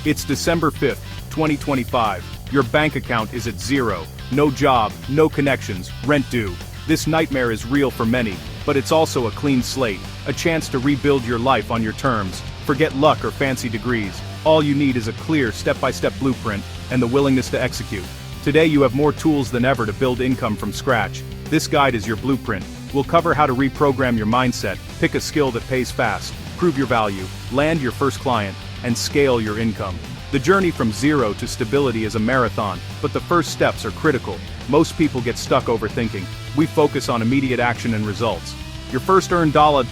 It's December 5th, 2025. Your bank account is at zero. No job, no connections, rent due. This nightmare is real for many, but it's also a clean slate, a chance to rebuild your life on your terms. Forget luck or fancy degrees. All you need is a clear, step-by-step blueprint and the willingness to execute. Today you have more tools than ever to build income from scratch. This guide is your blueprint. We'll cover how to reprogram your mindset, pick a skill that pays fast, prove your value, land your first client, and scale your income. The journey from zero to stability is a marathon, but the first steps are critical. Most people get stuck overthinking. We focus on immediate action and results. Your first earned dollar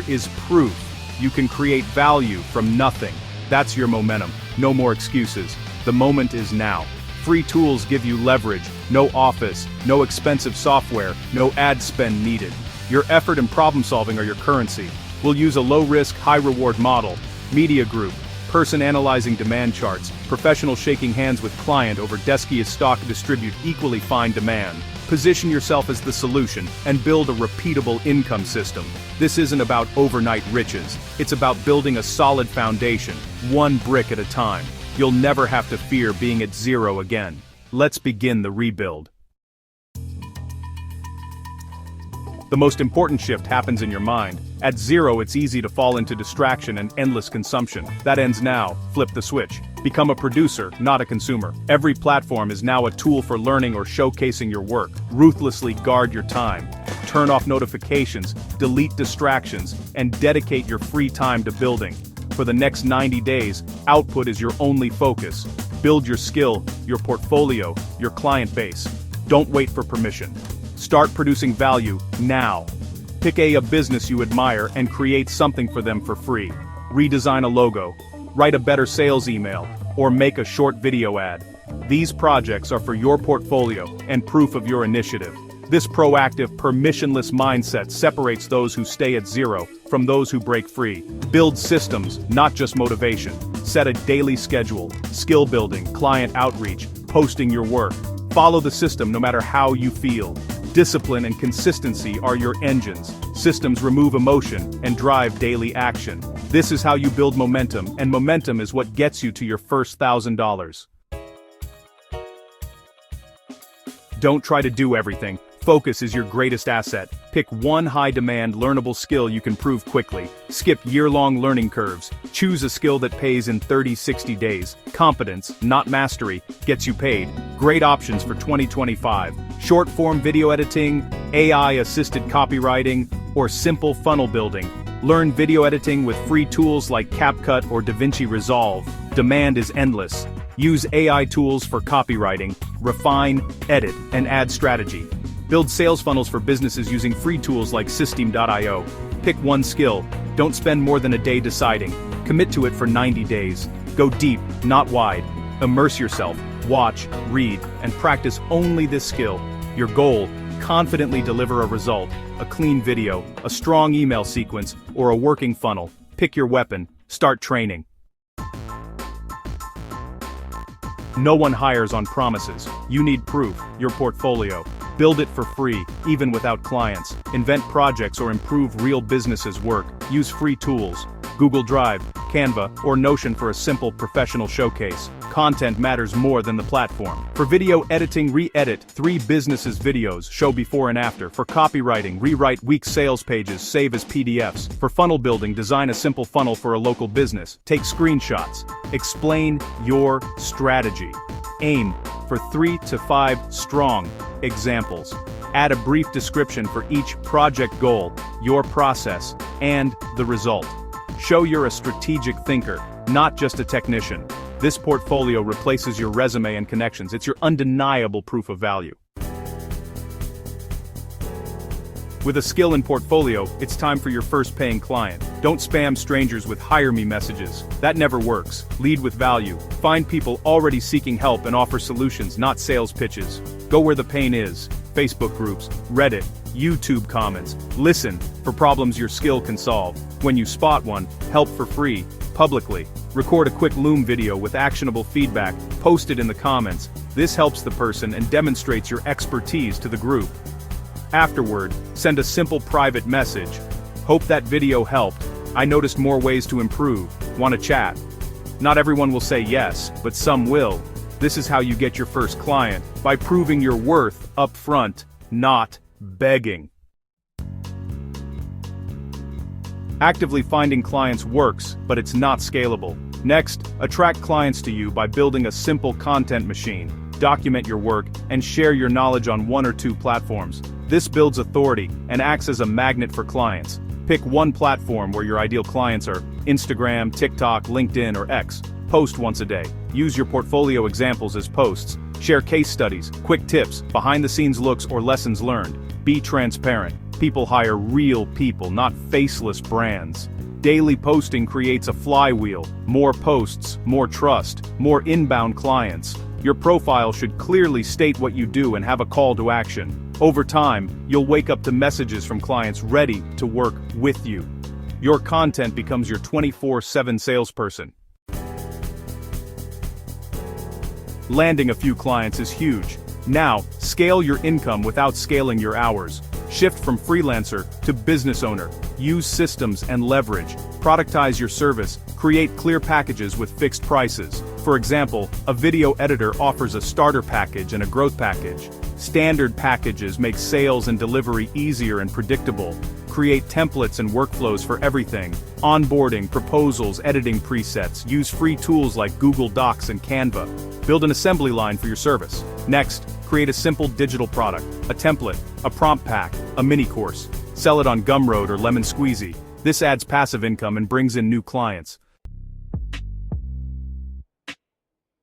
is proof. You can create value from nothing. That's your momentum. No more excuses. The moment is now. Free tools give you leverage, no office, no expensive software, no ad spend needed. Your effort and problem solving are your currency. We'll use a low-risk, high-reward model. Media group, person analyzing demand charts, professional shaking hands with client over deskiest stock distribute equally fine demand. Position yourself as the solution and build a repeatable income system. This isn't about overnight riches. It's about building a solid foundation, one brick at a time. You'll never have to fear being at zero again. Let's begin the rebuild. The most important shift happens in your mind. At zero, it's easy to fall into distraction and endless consumption. That ends now. Flip the switch. Become a producer, not a consumer. Every platform is now a tool for learning or showcasing your work. Ruthlessly guard your time. Turn off notifications, delete distractions, and dedicate your free time to building. For the next 90 days, output is your only focus. Build your skill, your portfolio, your client base. Don't wait for permission. Start producing value now. Pick a business you admire and create something for them for free. Redesign a logo, write a better sales email, or make a short video ad. These projects are for your portfolio and proof of your initiative. This proactive, permissionless mindset separates those who stay at zero from those who break free. Build systems, not just motivation. Set a daily schedule, skill building, client outreach, posting your work. Follow the system no matter how you feel. Discipline and consistency are your engines. Systems remove emotion and drive daily action. This is how you build momentum, and momentum is what gets you to your first $1,000. Don't try to do everything. Focus is your greatest asset. Pick one high-demand, learnable skill you can prove quickly. Skip year-long learning curves. Choose a skill that pays in 30-60 days. Competence, not mastery, gets you paid. Great options for 2025. Short-form video editing, AI-assisted copywriting, or simple funnel building. Learn video editing with free tools like CapCut or DaVinci Resolve. Demand is endless. Use AI tools for copywriting, refine, edit, and add strategy. Build sales funnels for businesses using free tools like System.io. Pick one skill. Don't spend more than a day deciding. Commit to it for 90 days. Go deep, not wide. Immerse yourself, watch, read, and practice only this skill. Your goal: confidently deliver a result, a clean video, a strong email sequence, or a working funnel. Pick your weapon, start training. No one hires on promises. You need proof, your portfolio. Build it for free, even without clients. Invent projects or improve real businesses' work. Use free tools. Google Drive, Canva, or Notion for a simple professional showcase. Content matters more than the platform. For video editing, re-edit 3 businesses' videos, show before and after. For copywriting, rewrite weak sales pages, save as PDFs. For funnel building, design a simple funnel for a local business. Take screenshots. Explain your strategy. Aim for 3 to 5 strong examples. Add a brief description for each project goal, your process, and the result. Show you're a strategic thinker, not just a technician. This portfolio replaces your resume and connections. It's your undeniable proof of value. With a skill and portfolio, it's time for your first paying client. Don't spam strangers with "hire me" messages. That never works. Lead with value. Find people already seeking help and offer solutions, not sales pitches. Go where the pain is. Facebook groups, Reddit, YouTube comments. Listen for problems your skill can solve. When you spot one, help for free, publicly. Record a quick Loom video with actionable feedback. Post it in the comments. This helps the person and demonstrates your expertise to the group. Afterward, send a simple private message. Hope that video helped. I noticed more ways to improve. Want to chat? Not everyone will say yes, but some will. This is how you get your first client, by proving your worth up front, not begging. Actively finding clients works, but it's not scalable. Next, attract clients to you by building a simple content machine. Document your work, and share your knowledge on 1 or 2 platforms. This builds authority and acts as a magnet for clients. Pick one platform where your ideal clients are: Instagram, TikTok, LinkedIn, or X. Post once a day. Use your portfolio examples as posts. Share case studies, quick tips, behind-the-scenes looks, or lessons learned. Be transparent. People hire real people, not faceless brands. Daily posting creates a flywheel. More posts, more trust, more inbound clients. Your profile should clearly state what you do and have a call to action. Over time, you'll wake up to messages from clients ready to work with you. Your content becomes your 24/7 salesperson. Landing a few clients is huge. Now, scale your income without scaling your hours. Shift from freelancer to business owner. Use systems and leverage. Productize your service. Create clear packages with fixed prices. For example, a video editor offers a starter package and a growth package. Standard packages make sales and delivery easier and predictable. Create templates and workflows for everything: onboarding, proposals, editing presets. Use free tools like Google Docs and Canva. Build an assembly line for your service. Next, create a simple digital product: a template, a prompt pack, a mini course. Sell it on Gumroad or Lemon Squeezy. This adds passive income and brings in new clients.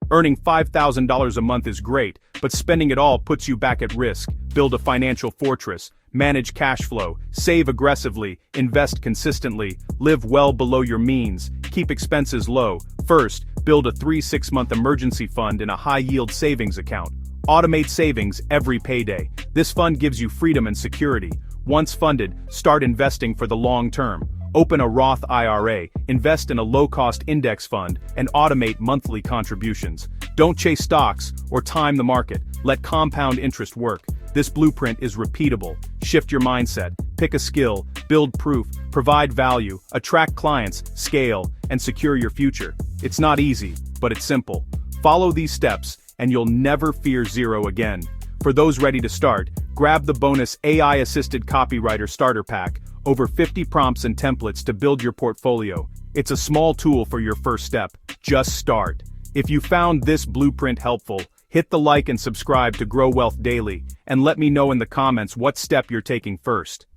Earning $5,000 a month is great, but spending it all puts you back at risk. Build a financial fortress. Manage cash flow. Save aggressively. Invest consistently. Live well below your means. Keep expenses low. First, build a 3-6-month emergency fund in a high-yield savings account. Automate savings every payday. This fund gives you freedom and security. Once funded, start investing for the long term. Open a Roth IRA, invest in a low-cost index fund, and automate monthly contributions. Don't chase stocks or time the market. Let compound interest work. This blueprint is repeatable. Shift your mindset. Pick a skill. Build proof. Provide value. Attract clients. Scale. And secure your future. It's not easy, but it's simple. Follow these steps, and you'll never fear zero again. For those ready to start, grab the bonus AI-assisted copywriter starter pack. Over 50 prompts and templates to build your portfolio. It's a small tool for your first step. Just start. If you found this blueprint helpful, hit the like and subscribe to Grow Wealth Daily, and let me know in the comments what step you're taking first.